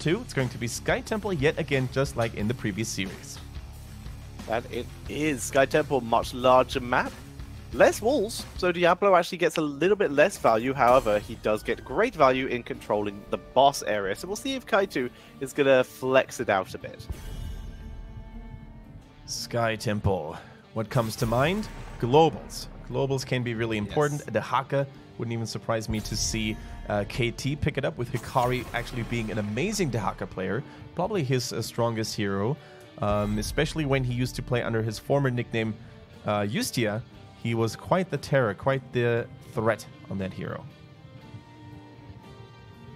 2. It's going to be Sky Temple yet again, just like in the previous series. And it is Sky Temple, much larger map. Less walls, so Diablo actually gets a little bit less value. However, he does get great value in controlling the boss area. So we'll see if Kaito is going to flex it out a bit. Sky Temple. What comes to mind? Globals. Globals can be really important. Yes. The Haka wouldn't even surprise me to see KT pick it up, with Hikari actually being an amazing Dehaka player. Probably his strongest hero, especially when he used to play under his former nickname Justia. He was quite the terror, quite the threat on that hero.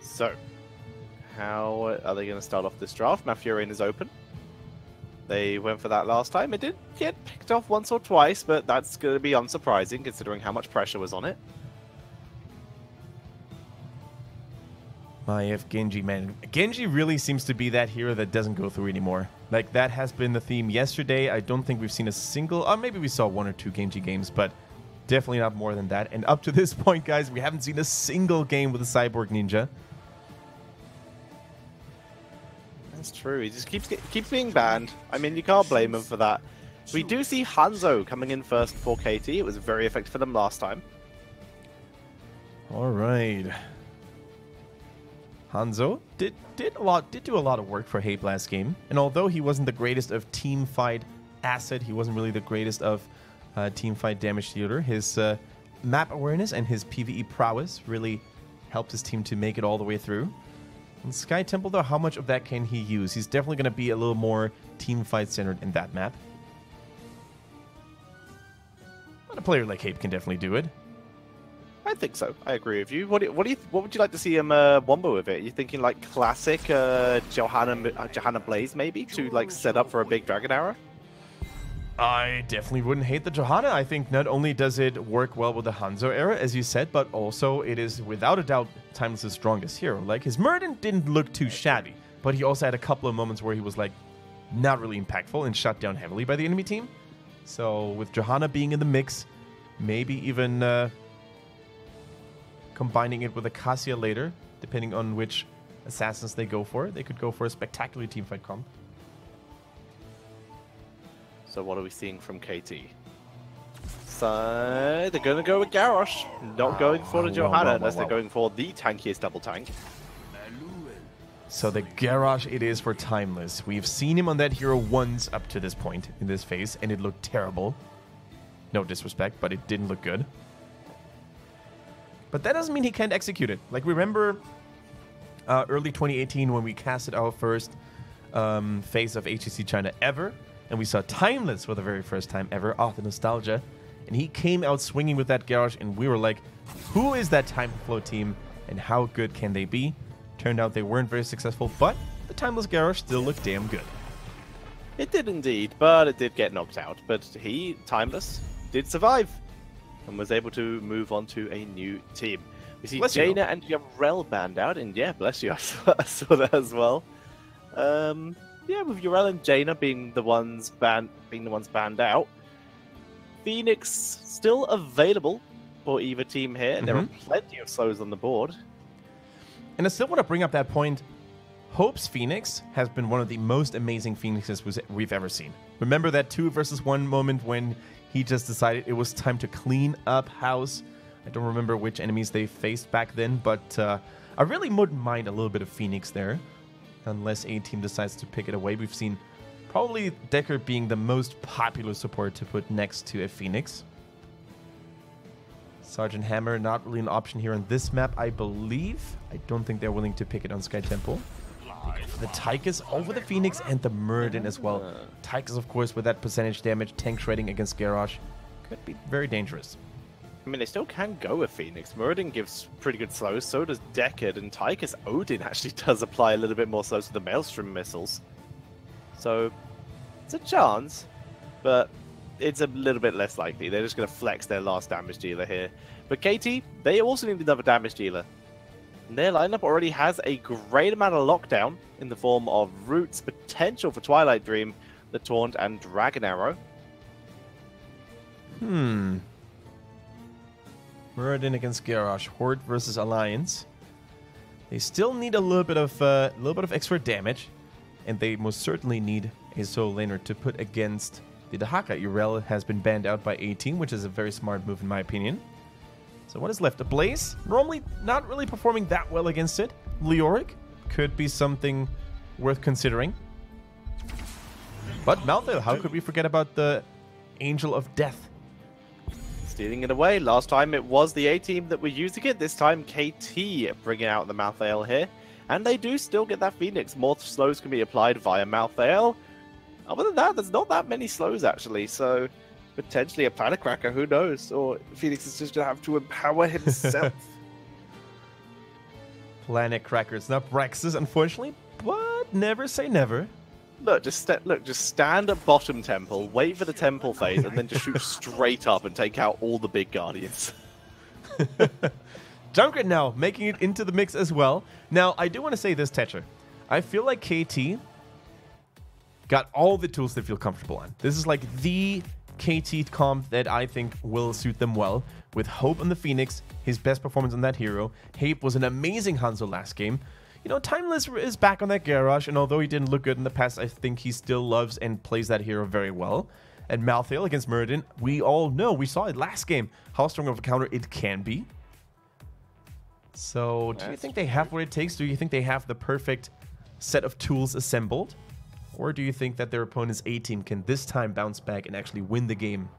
So, how are they going to start off this draft? Malfurion is open. They went for that last time. It did get picked off once or twice, but that's going to be unsurprising considering how much pressure was on it. Maiev Genji, man. Genji really seems to be that hero that doesn't go through anymore. Like, that has been the theme yesterday. I don't think we've seen a single... Or maybe we saw 1 or 2 Genji games, but definitely not more than that. And up to this point, guys, we haven't seen a single game with a Cyborg Ninja. That's true. He just keeps being banned. I mean, you can't blame him for that. We do see Hanzo coming in first for KT. It was very effective for them last time. All right. Hanzo did do a lot of work for Hate last game, and although he wasn't the greatest of team fight asset, he wasn't really the greatest of team fight damage dealer. His map awareness and his PvE prowess really helped his team to make it all the way through. And Sky Temple, though, how much of that can he use? He's definitely going to be a little more team fight centered in that map. But a player like Hate can definitely do it. I think so. I agree with you. What would you like to see him wombo with it? You thinking like classic Johanna Blaze maybe to like set up for a big Dragon Arrow? I definitely wouldn't hate the Johanna. I think not only does it work well with the Hanzo era, as you said, but also it is without a doubt Timeless' strongest hero. Like, his Muradin didn't look too shabby, but he also had a couple of moments where he was like not really impactful and shut down heavily by the enemy team. So with Johanna being in the mix, maybe even combining it with a Cassia later, depending on which assassins they go for. They could go for a spectacular teamfight comp. So what are we seeing from KT? So they're going to go with Garrosh, not going for the Johanna unless they're going for the tankiest double tank. So the Garrosh it is for Timeless. We've seen him on that hero once up to this point in this phase, and it looked terrible. No disrespect, but it didn't look good. But that doesn't mean he can't execute it. Like, remember early 2018 when we casted our first phase of HGC China ever, and we saw Timeless for the very first time ever, off the nostalgia, and he came out swinging with that Garrosh, and we were like, who is that Time Flow team, and how good can they be? Turned out they weren't very successful, but the Timeless Garrosh still looked damn good. It did indeed, but it did get knocked out. But he, Timeless, did survive and was able to move on to a new team. We see Jaina and Yrel banned out, and yeah, bless you, I saw that as well. Yeah, with Yrel and Jaina being the ones banned out, Phoenix still available for either team here. Mm-hmm. There are plenty of slows on the board. And I still want to bring up that point. Hope's Phoenix has been one of the most amazing Phoenixes we've ever seen. Remember that 2 versus 1 moment when he just decided it was time to clean up house? I don't remember which enemies they faced back then, but I really wouldn't mind a little bit of Phoenix there. Unless a team decides to pick it away. We've seen probably Decker being the most popular support to put next to a Phoenix. Sergeant Hammer, not really an option here on this map, I believe. I don't think they're willing to pick it on Sky Temple. The Tychus over the Phoenix and the Muradin as well. Tychus, of course, with that percentage damage, tank shredding against Garrosh, could be very dangerous. I mean, they still can go with Phoenix. Muradin gives pretty good slows, so does Deckard, and Tychus Odin actually does apply a little bit more slows to the Maelstrom missiles. So, it's a chance, but it's a little bit less likely. They're just going to flex their last damage dealer here. But KT, they also need another damage dealer. And their lineup already has a great amount of lockdown in the form of Roots, potential for Twilight Dream, the Taunt, and Dragon Arrow. Muradin against Garrosh. Horde versus Alliance. They still need a little bit of extra damage, and they most certainly need a solo laner to put against the Dahaka. Urel has been banned out by A-Team, which is a very smart move in my opinion. So what is left? A Blaze, normally not really performing that well against it. Leoric could be something worth considering. But Malthael, how could we forget about the Angel of Death? Stealing it away. Last time it was the A-Team that were using it. This time KT bringing out the Malthael here. And they do still get that Phoenix. More slows can be applied via Malthael. Other than that, there's not that many slows actually. So potentially a Planet Cracker, who knows? Or Phoenix is just going to have to empower himself. Planet Cracker. It's not Braxis, unfortunately, but never say never. Look, just stand at bottom temple, wait for the temple phase, and then just shoot straight up and take out all the big guardians. Junkrat now making it into the mix as well. Now, I do want to say this, Tetcher. I feel like KT got all the tools they feel comfortable on. This is like the KT comp that I think will suit them well. With Hope on the Phoenix, his best performance on that hero. Hape was an amazing Hanzo last game. You know, Timeless is back on that garage, and although he didn't look good in the past, I think he still loves and plays that hero very well. And Malthael against Muradin, we all know, we saw it last game, how strong of a counter it can be. So, do you think they have what it takes? Do you think they have the perfect set of tools assembled? Or do you think that their opponent's A-Team can this time bounce back and actually win the game?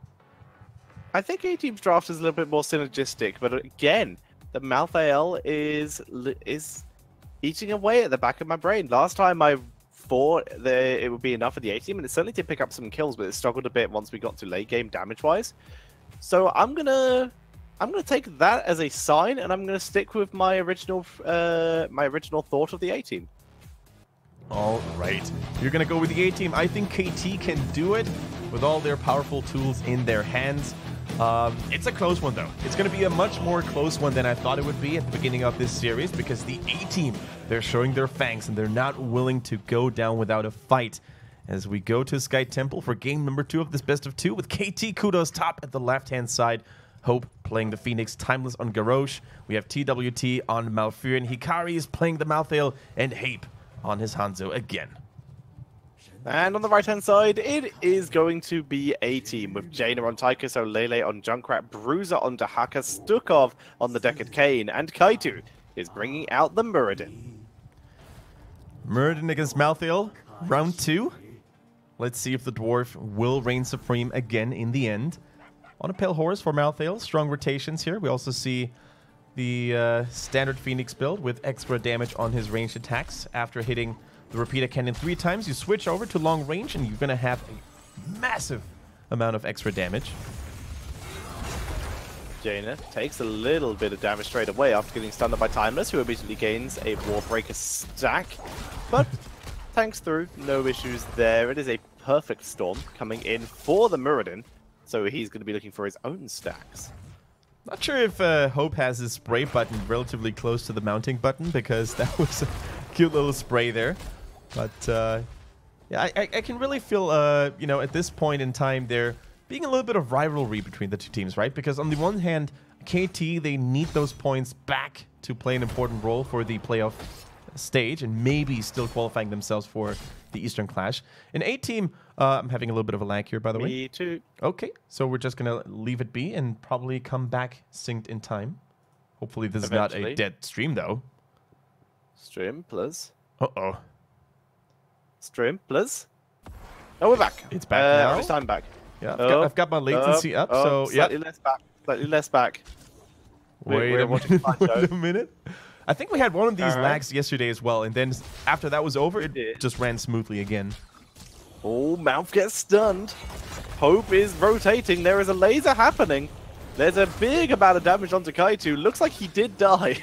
I think A-Team's draft is a little bit more synergistic, but again, the Malthael is eating away at the back of my brain. Last time I thought that it would be enough for the A-Team, and it certainly did pick up some kills, but it struggled a bit once we got to late game damage-wise. So I'm gonna take that as a sign, and I'm gonna stick with my original thought of the A-Team. All right, you're gonna go with the A-Team. I think KT can do it with all their powerful tools in their hands. It's a close one, though. It's going to be a much more close one than I thought it would be at the beginning of this series, because the A-Team, they're showing their fangs, and they're not willing to go down without a fight. As we go to Sky Temple for game number 2 of this best of 2, with KT Kudos top at the left-hand side. Hope playing the Phoenix, Timeless on Garrosh. We have TWT on Malfurion, and Hikari is playing the Malthael, and Hape on his Hanzo again. And on the right-hand side, it is going to be A-Team with Jaina on Tychus, Olele on Junkrat, Bruiser on Dahaka, Stukov on the Decade Kane, and Kaitu is bringing out the Muradin. Muradin against Malthael, round 2. Let's see if the Dwarf will reign supreme again in the end. On a Pale Horse for Malthael, strong rotations here. We also see the standard Phoenix build with extra damage on his ranged attacks after hitting the repeater cannon 3 times. You switch over to long range and you're going to have a massive amount of extra damage. Jaina takes a little bit of damage straight away after getting stunned by Timeless, who immediately gains a Warbreaker stack. But tanks through, no issues there. It is a perfect storm coming in for the Muradin, so he's going to be looking for his own stacks. Not sure if Hope has his spray button relatively close to the mounting button, because that was a cute little spray there. But yeah, I can really feel, you know, at this point in time, there being a little bit of rivalry between the two teams, right? Because on the one hand, KT, they need those points back to play an important role for the playoff stage and maybe still qualifying themselves for the Eastern Clash. In A-Team, I'm having a little bit of a lag here, by the way. Me too. Okay, so we're just going to leave it be and probably come back synced in time. Hopefully this is not a dead stream, though. Stream, please. Uh-oh. Stream, please. Oh, we're back. It's back now. At least I'm back. Yeah, I've got my latency up, so yeah. Slightly less back. Slightly less back. Wait a minute. I think we had one of these lags yesterday as well, and then after that was over, it just ran smoothly again. Oh, Mouth gets stunned. Hope is rotating. There is a laser happening. There's a big amount of damage onto Kaitu. Looks like he did die.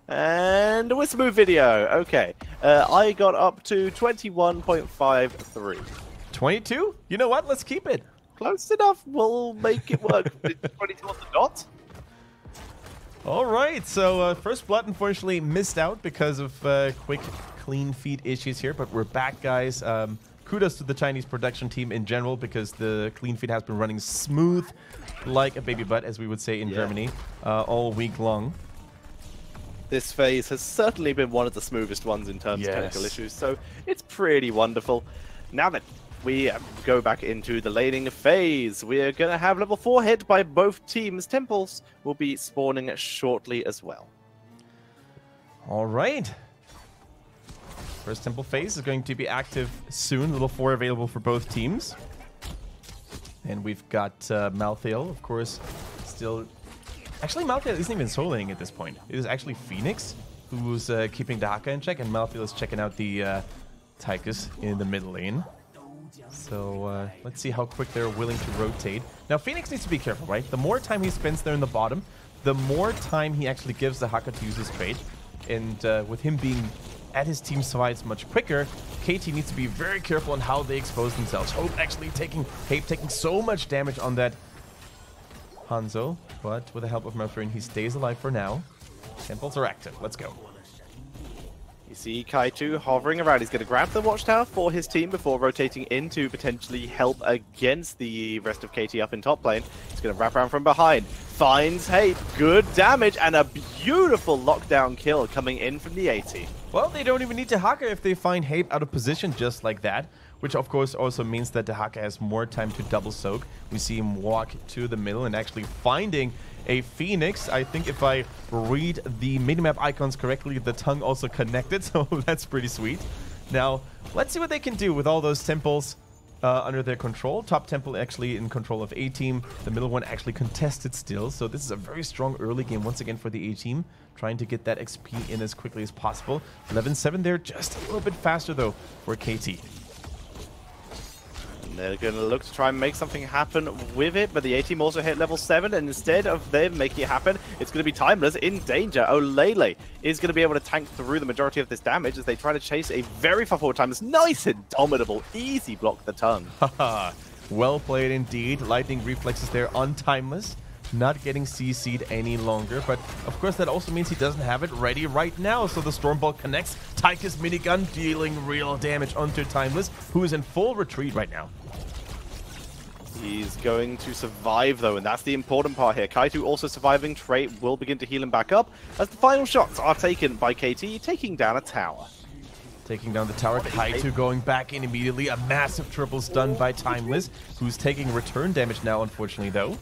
And a smooth video. Okay. I got up to 21.53. 22? You know what? Let's keep it. Close enough. We'll make it work. 22 on the dot. All right. So First Blood unfortunately missed out because of quick clean feed issues here, but we're back, guys. Kudos to the Chinese production team in general, because the clean feed has been running smooth like a baby butt, as we would say in Germany, all week long. This phase has certainly been one of the smoothest ones in terms of technical issues, so it's pretty wonderful. Now that we go back into the laning phase, we're going to have level 4 hit by both teams. Temples will be spawning shortly as well. All right. First temple phase is going to be active soon. Level 4 available for both teams. And we've got Malthael, of course, still... Actually, Malthael isn't even soloing at this point. It is actually Phoenix who's keeping the Haka in check, and Malthael is checking out the Tychus in the mid lane. So let's see how quick they're willing to rotate. Now, Phoenix needs to be careful, right? The more time he spends there in the bottom, the more time he actually gives the Haka to use his trade. And with him being at his team sides much quicker, KT needs to be very careful on how they expose themselves. Hope actually taking so much damage on that Hanzo, but with the help of Malthael, he stays alive for now. Temples are active. Let's go. You see Kaito hovering around. He's going to grab the watchtower for his team before rotating in to potentially help against the rest of KT up in top lane. He's going to wrap around from behind. Finds Hape. Good damage and a beautiful lockdown kill coming in from the AT. Well, they don't even need to Haka if they find Hape out of position just like that, which of course also means that the Haka has more time to double soak. We see him walk to the middle and actually finding a Phoenix. I think if I read the minimap icons correctly, the tongue also connected, so that's pretty sweet. Now, let's see what they can do with all those temples under their control. Top temple actually in control of A-team. The middle one actually contested still, so this is a very strong early game once again for the A-team, trying to get that XP in as quickly as possible. 11-7 there, just a little bit faster though for KT. They're going to look to try and make something happen with it, but the A-team also hit level 7, and instead of them making it happen, it's going to be Timeless in danger. Olele is going to be able to tank through the majority of this damage as they try to chase a very far forward Timeless. Nice and dominable. Easy block the tongue. Haha, well played indeed. Lightning reflexes there on Timeless. Not getting CC'd any longer, but of course that also means he doesn't have it ready right now. So the Stormbolt connects. Tychus minigun dealing real damage onto Timeless, who is in full retreat right now. He's going to survive though, and that's the important part here. Kaito also surviving. Trey will begin to heal him back up as the final shots are taken by KT, taking down a tower. Taking down the tower, Kaito going back in immediately. A massive triple stun by Timeless, who's taking return damage now, unfortunately, though.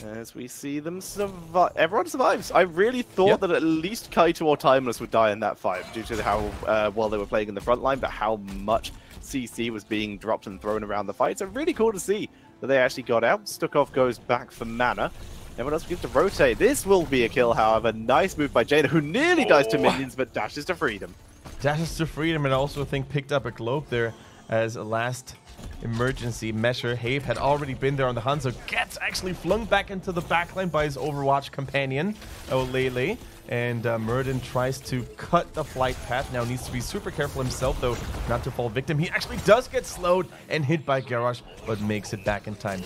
As we see them survive. Everyone survives. I really thought that at least Kaito or Timeless would die in that fight due to how well they were playing in the front line, but how much CC was being dropped and thrown around the fight. So really cool to see that they actually got out. Stukov goes back for mana. Everyone else begins to rotate. This will be a kill, however. Nice move by Jaina, who nearly dies to minions, but dashes to freedom. Dashes to freedom, and I also think picked up a globe there as a last emergency measure. Have had already been there on the Hanzo. Gets actually flung back into the backline by his Overwatch companion, Olele. And Murden tries to cut the flight path. Now needs to be super careful himself, though, not to fall victim. He actually does get slowed and hit by Garrosh, but makes it back in time.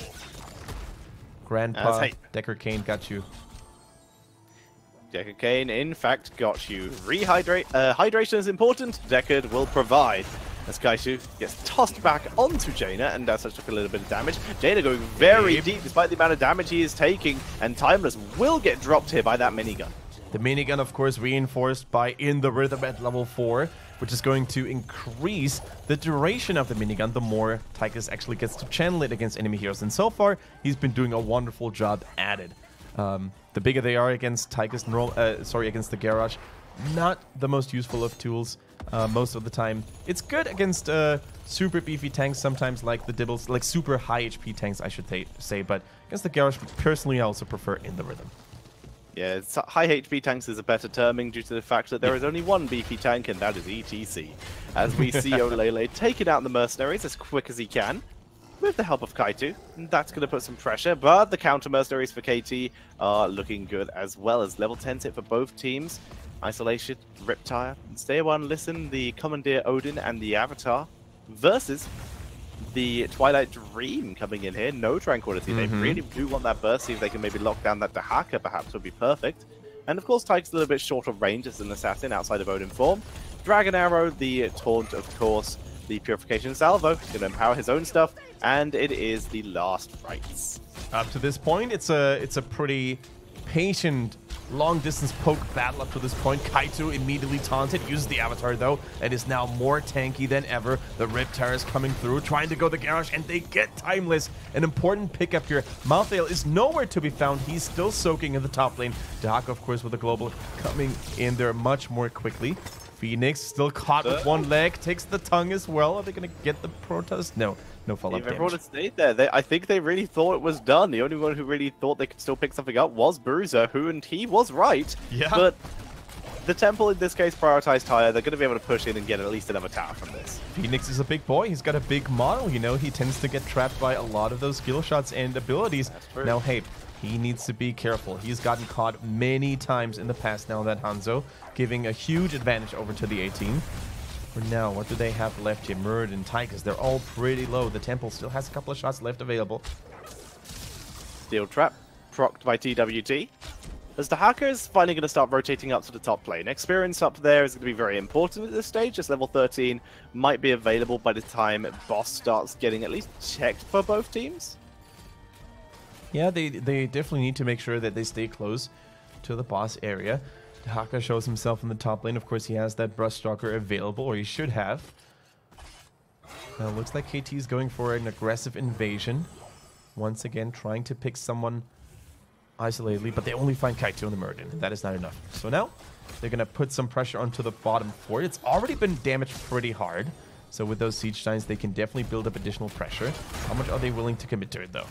Grandpa, Decker Kane got you. Decker Kane, in fact, got you. Hydration is important. Deckard will provide. As Kaito gets tossed back onto Jaina, and as such took a little bit of damage. Jaina going very deep despite the amount of damage he is taking, and Timeless will get dropped here by that minigun. The minigun, of course, reinforced by In the Rhythm at level 4, which is going to increase the duration of the minigun the more Tychus actually gets to channel it against enemy heroes. And so far, he's been doing a wonderful job at it. The bigger they are against Tychus, against the Garrosh, not the most useful of tools most of the time. It's good against super beefy tanks, sometimes like the Dibbles, like super high HP tanks, I should say, but against the Garrosh, personally, I also prefer In the Rhythm. Yeah, high HP tanks is a better terming due to the fact that there is only one beefy tank, and that is ETC. As we see Olele taking out the mercenaries as quick as he can, with the help of Kaito. And that's going to put some pressure, but the counter mercenaries for KT are looking good as well as level 10 hit for both teams. Isolation, Riptire, Stay One, Listen, the Commandeer Odin, and the Avatar versus the Twilight Dream coming in here. No Tranquility. They really do want that burst. See if they can maybe lock down that Dahaka, perhaps would be perfect. And of course, Tyke's a little bit short of range as an assassin outside of Odin form. Dragon Arrow, the Taunt, of course, the Purification Salvo, going to empower his own stuff, and it is the last rites. Up to this point, it's a pretty patient long distance poke battle up to this point. Kaito immediately taunted, uses the avatar though, and is now more tanky than ever. The Riptire is coming through, trying to go the garage, and they get Timeless. An important pickup here. Malthael is nowhere to be found. He's still soaking in the top lane. Dehaka, of course, with the global coming in there much more quickly. Phoenix still caught with one leg, takes the tongue as well. Are they going to get the Protest? No follow-up If damage. everyone had stayed there, I think they really thought it was done. The only one who really thought they could still pick something up was Bruiser, and he was right. Yeah. But the Temple in this case prioritized higher. They're going to be able to push in and get at least another tower from this. Phoenix is a big boy. He's got a big model, you know. He tends to get trapped by a lot of those skill shots and abilities. That's true. Now, hey, he needs to be careful. He's gotten caught many times in the past now, that Hanzo, giving a huge advantage over to the 18. For now, what do they have left here? Murd and Tychus, they're all pretty low. The Temple still has a couple of shots left available. Steel Trap, procced by TWT. As the Hacker is finally going to start rotating up to the top lane. Experience up there is going to be very important at this stage, as level 13 might be available by the time Boss starts getting at least checked for both teams. Yeah, they definitely need to make sure that they stay close to the boss area. Dehaka shows himself in the top lane. Of course, he has that Brushstalker available, or he should have. Now, it looks like KT is going for an aggressive invasion. Once again, trying to pick someone isolatedly, but they only find Kaito and the Murden. That is not enough. So now, they're going to put some pressure onto the bottom fort. It's already been damaged pretty hard. So with those Siege Giants, they can definitely build up additional pressure. How much are they willing to commit to it, though?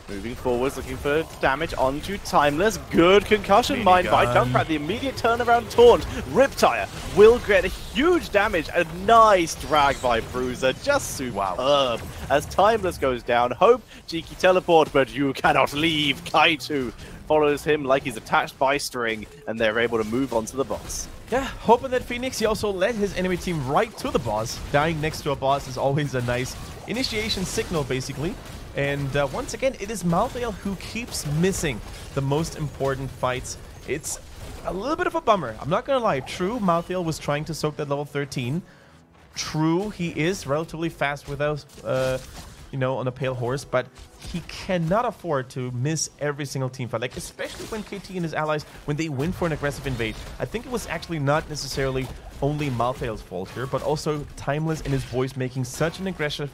Moving forwards, looking for damage onto Timeless. Good concussion mine by Junkrat. The immediate turnaround taunt. Riptire will get a huge damage. A nice drag by Bruiser. Just superb. As Timeless goes down, Hope, cheeky teleport, but you cannot leave. Kaito follows him like he's attached by string, and they're able to move on to the boss. Yeah, hoping that Phoenix, he also led his enemy team right to the boss. Dying next to a boss is always a nice initiation signal, basically. And once again, it is Malthael who keeps missing the most important fights. It's a little bit of a bummer. I'm not going to lie. True, Malthael was trying to soak that level 13. True, he is relatively fast without, on a pale horse, but he cannot afford to miss every single team fight. Like, especially when KT and his allies, when they win for an aggressive invade. I think it was actually not necessarily only Malthael's fault here, but also Timeless and his boys making such an aggressive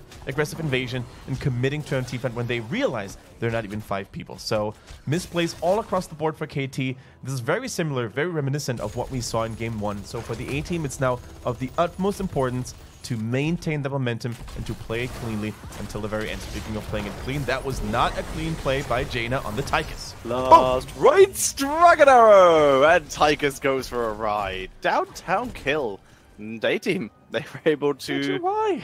invasion and committing to a team fight when they realize they're not even 5 people. So, misplays all across the board for KT. This is very similar, very reminiscent of what we saw in Game 1. So for the A team, it's now of the utmost importance to maintain the momentum and to play it cleanly until the very end. Speaking of playing it clean, that was not a clean play by Jaina on the Tychus. Last right Dragon Arrow! And Tychus goes for a ride. Downtown kill. And A-team, they were able to... Why?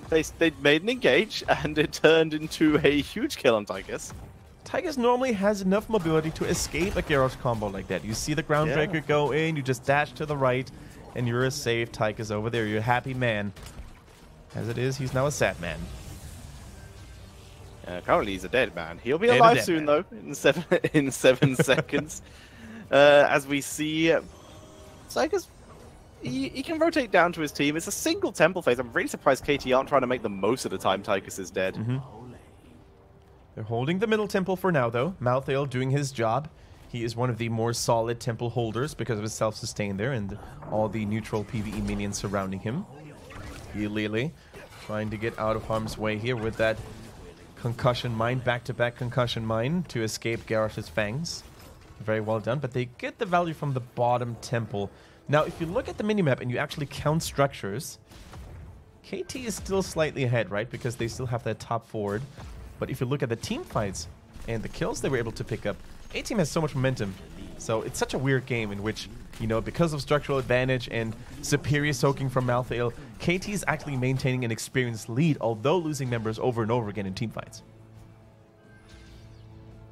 They made an engage, and it turned into a huge kill on Tychus. Tychus normally has enough mobility to escape a Gyros combo like that. You see the Groundbreaker go in, you just dash to the right, and you're a safe Tychus over there. You're a happy man. As it is, he's now a sad man. Currently, he's a dead man. He'll be alive soon, though, in 7 seconds. As we see, Tychus, he can rotate down to his team. It's a single temple phase. I'm really surprised KT aren't trying to make the most of the time Tychus is dead. They're holding the middle temple for now, though. Malthael doing his job. He is one of the more solid temple holders because of his self-sustain there and all the neutral PvE minions surrounding him. Lily trying to get out of harm's way here with that concussion mine, back-to-back concussion mine to escape Garrosh's fangs. Very well done, but they get the value from the bottom temple. Now, if you look at the minimap and you actually count structures, KT is still slightly ahead, right? Because they still have that top forward. But if you look at the team fights and the kills they were able to pick up, A-team has so much momentum. So it's such a weird game in which, because of structural advantage and superior soaking from Malthael, KT is actually maintaining an experienced lead, although losing members over and over again in team fights.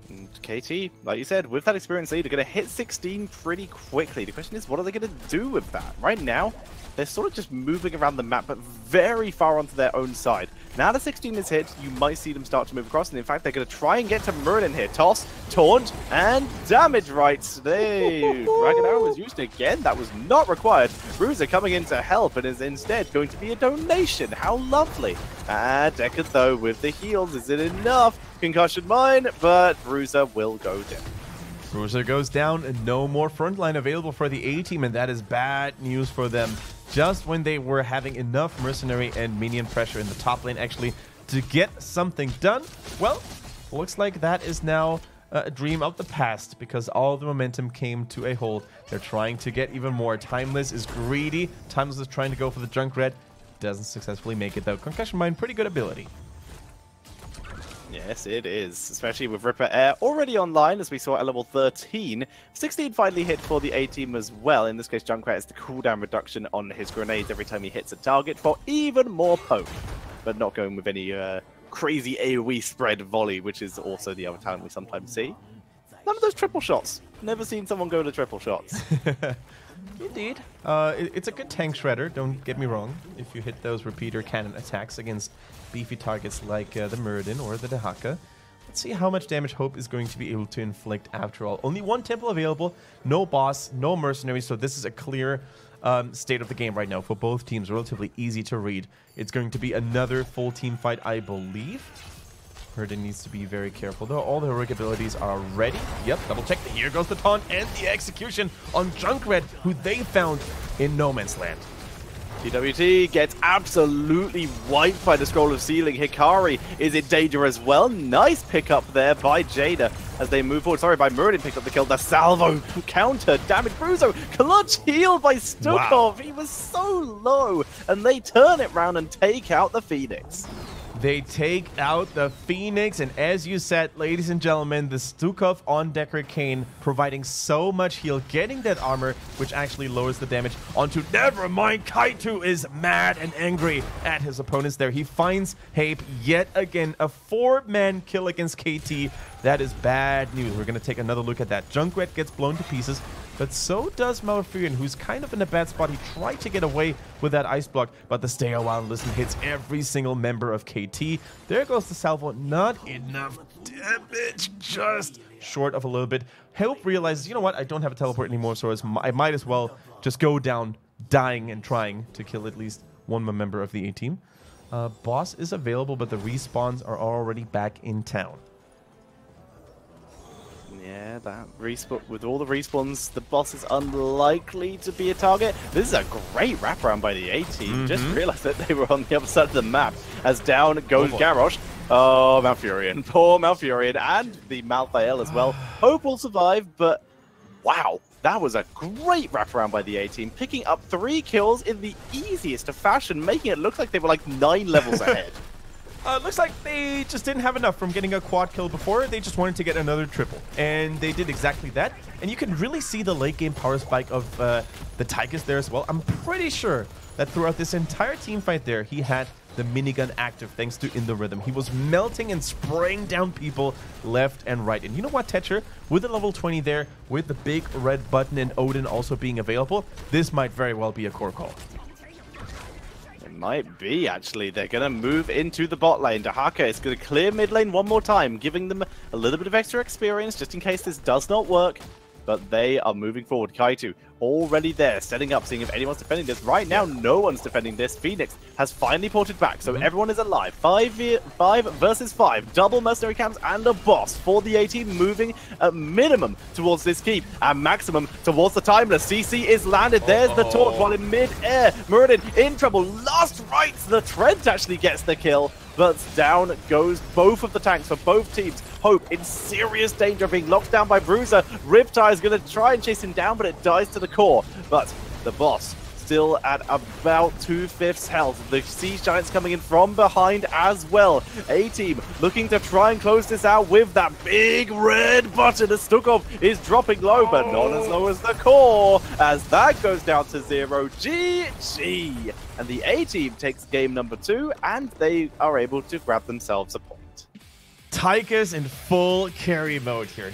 And KT, like you said, with that experienced lead, are going to hit 16 pretty quickly. The question is, what are they going to do with that? Right now, they're sort of just moving around the map, but very far onto their own side. Now that 16 is hit, you might see them start to move across, and in fact, they're going to try and get to Merlin here. Toss, taunt, and damage rights. Dragon Arrow was used again. That was not required. Bruiser coming in to help, and is instead going to be a donation. How lovely. Deckard, though, with the heals. Is it enough? Concussion mine, but Bruiser will go down. Bruiser goes down, and no more frontline available for the A-team, and that is bad news for them. Just when they were having enough mercenary and minion pressure in the top lane actually to get something done, well, looks like that is now a dream of the past, because all the momentum came to a halt. They're trying to get even more. Timeless is greedy. Timeless is trying to go for the Junkrat. Doesn't successfully make it though. Concussion Mine, pretty good ability. Yes, it is, especially with Ripper Air already online, as we saw at level 13. 16 finally hit for the A-team as well. In this case, Junkrat is the cooldown reduction on his grenades every time he hits a target for even more poke, but not going with any crazy AoE spread volley, which is also the other talent we sometimes see. None of those triple shots. Never seen someone go to triple shots. Indeed. It's a good tank shredder, don't get me wrong, if you hit those repeater cannon attacks against beefy targets like the Muradin or the Dehaka. Let's see how much damage Hope is going to be able to inflict after all. Only one temple available, no boss, no mercenary, so this is a clear state of the game right now for both teams. Relatively easy to read. It's going to be another full team fight, I believe. Muradin needs to be very careful, though. All the heroic abilities are ready. Yep, double check. Here goes the taunt and the execution on Junkrat, who they found in No Man's Land. TWT gets absolutely wiped by the Scroll of Sealing. Hikari is in danger as well. Nice pickup there by Jada as they move forward. Sorry, by Muradin picked up the kill. The salvo counter damage. Bruzo clutch healed by Stukov. Wow. He was so low. And they turn it round and take out the Phoenix. They take out the Phoenix, and as you said, ladies and gentlemen, the Stukov on Decker Kane providing so much heal, getting that armor, which actually lowers the damage onto... Never mind, Kaitu is mad and angry at his opponents there. He finds Hape yet again, a 4-man kill against KT. That is bad news. We're going to take another look at that. Junkrat gets blown to pieces, but so does Malfurion, who's kind of in a bad spot. He tried to get away with that ice block, but the stay a while and listen hits every single member of KT. There goes the salvo. Not enough damage, just short of a little bit. Hope realizes, you know what, I don't have a teleport anymore, so I might as well just go down, dying and trying to kill at least one more member of the A-team. Boss is available, but the respawns are already back in town. Yeah, that respawn, with all the respawns, the boss is unlikely to be a target. This is a great wraparound by the A-team. Just realized that they were on the other side of the map as down goes Garrosh. Oh, Malfurion. Poor Malfurion, and the Malthael as well. Hope will survive, but wow, that was a great wraparound by the A-team, picking up 3 kills in the easiest of fashion, making it look like they were like 9 levels ahead. Looks like they just didn't have enough from getting a quad kill before. They just wanted to get another triple. And they did exactly that. And you can really see the late game power spike of the Tychus there as well. I'm pretty sure that throughout this entire team fight there, he had the minigun active thanks to In the Rhythm. He was melting and spraying down people left and right. And you know what, Tetcher? With the level 20 there, with the big red button and Odin also being available, this might very well be a core call. Might be, actually. They're going to move into the bot lane. Dehaka is going to clear mid lane one more time, giving them a little bit of extra experience just in case this does not work. But they are moving forward. Kaitu already there, setting up, seeing if anyone's defending this. Right now, no one's defending this. Phoenix has finally ported back, so everyone is alive. 5 versus 5. Double mercenary camps and a boss for the A-team, moving at minimum towards this keep and maximum towards the Timeless. CC is landed. There's the torch while in mid-air. Muradin in trouble. Last rites. The Trent actually gets the kill, but down goes both of the tanks for both teams. Hope in serious danger of being locked down by Bruiser. Riptide is going to try and chase him down, but it dies to the core. But the boss still at about 2/5 health. The Siege Giants coming in from behind as well. A-team looking to try and close this out with that big red button as Stukov is dropping low, but not as low as the core, as that goes down to 0. GG! And the A-team takes game number 2, and they are able to grab themselves a point. Tychus in full carry mode here.